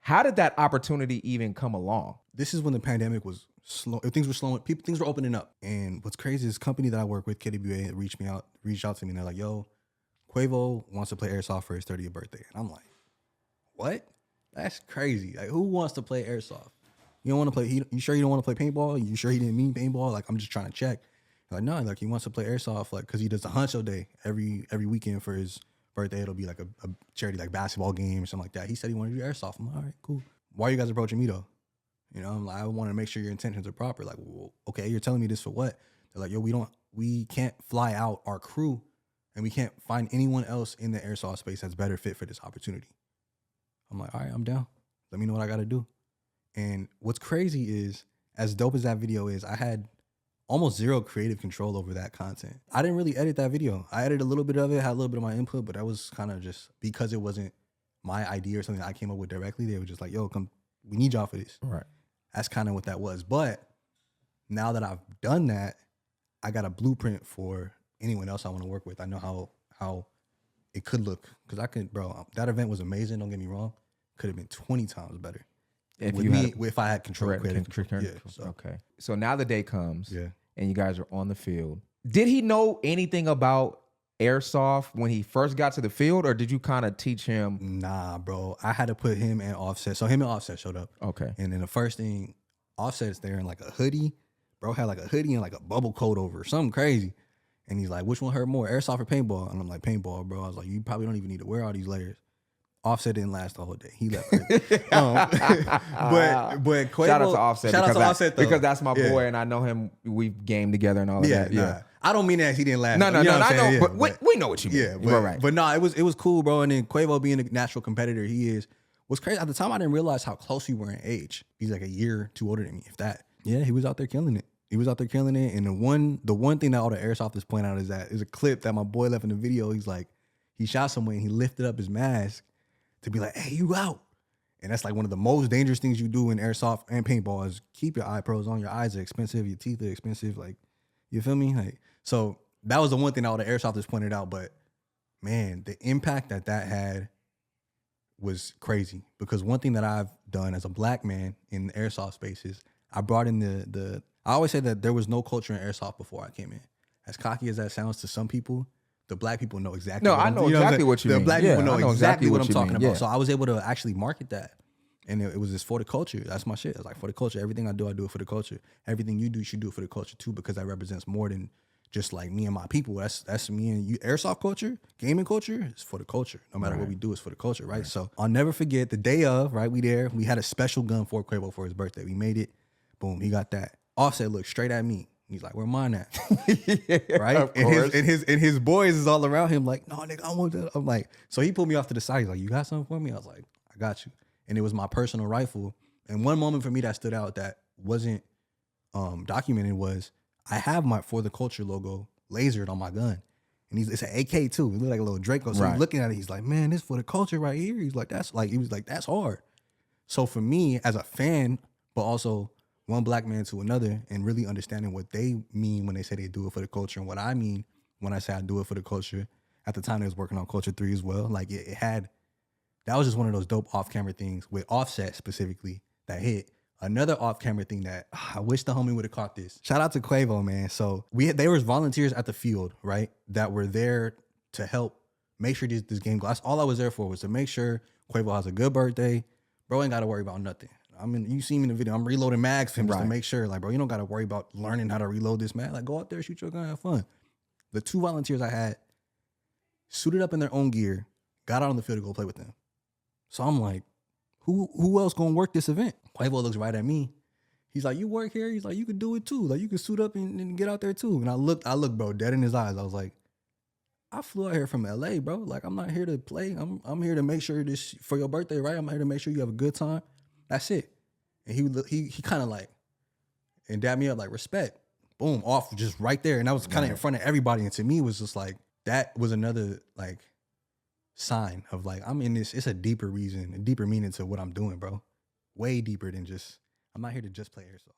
How did that opportunity even come along? This is when the pandemic was slow. Things were slowing. Things were opening up. And what's crazy is this company that I work with, KWA, reached out to me, and they're like, "Yo, Quavo wants to play airsoft for his 30th birthday." And I'm like, "What? That's crazy. Like, who wants to play airsoft? You don't want to play? You sure you don't want to play paintball? You sure he didn't mean paintball? Like, I'm just trying to check." Like, no, like he wants to play airsoft, like because he does the Huncho Day every weekend for his birthday. It'll be like a charity like basketball game or something like that. He said he wanted to do airsoft. I'm like, all right, cool. Why are you guys approaching me though? You know, I'm like, I want to make sure your intentions are proper. Like, well, okay, you're telling me this for what? They're like, yo, we can't fly out our crew, and we can't find anyone else in the airsoft space that's better fit for this opportunity. I'm like, all right, I'm down. Let me know what I got to do. And what's crazy is, as dope as that video is, I had almost zero creative control over that content. I didn't really edit that video. I edited a little bit of it, had a little bit of my input, but that was kind of just because it wasn't my idea or something that I came up with directly. They were just like, yo, come, we need y'all for this. Right. That's kind of what that was. But now that I've done that, I got a blueprint for anyone else I want to work with. I know how it could look. Because I could, bro, that event was amazing. Don't get me wrong. Could have been 20 times better. If I had control. Yeah, so. Okay. So now the day comes. Yeah. And you guys are on the field. Did he know anything about airsoft when he first got to the field, or did you kind of teach him? Nah, bro. I had to put him and Offset. So him and Offset showed up. Okay. And then the first thing, Offset's there in like a hoodie. Bro had like a hoodie and like a bubble coat over, something crazy. And he's like, which one hurt more, airsoft or paintball? And I'm like, paintball, bro. I was like, you probably don't even need to wear all these layers. Offset didn't last the whole day. He left. But Quavo, shout out to Offset. Shout out to Offset though. Because that's my boy, and I know him. We've gamed together and all of that. Yeah. I don't mean that he didn't last. No, I know, yeah, but we know what you mean. Yeah, but, right. But no, it was cool, bro. And then Quavo being a natural competitor, he is. What's crazy at the time, I didn't realize how close we were in age. He's like a year or two older than me, if that. Yeah, he was out there killing it. And the one thing that all the airsofters point out is that there's a clip that my boy left in the video. He's like, he shot someone and he lifted up his mask to be like, hey, you out. And that's like one of the most dangerous things you do in airsoft and paintball is keep your eye pros on. Your eyes are expensive. Your teeth are expensive. Like, you feel me? Like, so that was the one thing that all the airsofters pointed out. But man, the impact that had was crazy. Because one thing that I've done as a black man in the airsoft spaces, I brought in I always say that there was no culture in airsoft before I came in. As cocky as that sounds to some people, the black people know exactly. No, I know exactly what you mean. The black people know exactly what I'm talking about. Yeah. So I was able to actually market that. And it was just for the culture. That's my shit. It's like for the culture. Everything I do it for the culture. Everything you do, you should do it for the culture too, because that represents more than just like me and my people. That's me and you. Airsoft culture, gaming culture is for the culture. No matter what we do, it's for the culture, right? So I'll never forget the day of, right? We had a special gun for Quavo for his birthday. We made it. Boom, he got that. Offset looked straight at me. He's like, where mine at? Right? And his boys is all around him like, no, nigga, I want that. I'm like, so he pulled me off to the side. He's like, you got something for me? I was like, I got you. And it was my personal rifle. And one moment for me that stood out that wasn't documented was I have my For the Culture logo lasered on my gun. And it's an AK too. It looked like a little Draco. So he's looking at it. He's like, man, this For the Culture right here. He was like, that's hard. So for me as a fan, but also one black man to another and really understanding what they mean when they say they do it for the culture and what I mean when I say I do it for the culture. At the time, they was working on Culture 3 as well. Like it had, that was just one of those dope off-camera things with Offset specifically that hit. Another off-camera thing that I wish the homie would have caught this. Shout out to Quavo, man. So there was volunteers at the field, right, that were there to help make sure this game goes. That's all I was there for, was to make sure Quavo has a good birthday. Bro ain't got to worry about nothing. I mean, you see me in the video. I'm reloading mags for him just to make sure, like, bro, you don't got to worry about learning how to reload this mag. Like, go out there, shoot your gun, have fun. The two volunteers I had suited up in their own gear, got out on the field to go play with them. So I'm like, who else gonna work this event? Quavo looks right at me. He's like, you work here? He's like, you could do it too. Like, you could suit up and get out there too. And I looked, bro, dead in his eyes. I was like, I flew out here from LA, bro. Like, I'm not here to play. I'm here to make sure this for your birthday, right? I'm here to make sure you have a good time. That's it. And he kind of like, and dabbed me up like, respect. Boom, off just right there. And that was kind of in front of everybody. And to me, it was just like, that was another like sign of like, I'm in this, it's a deeper reason, a deeper meaning to what I'm doing, bro. Way deeper than just, I'm not here to just play airsoft.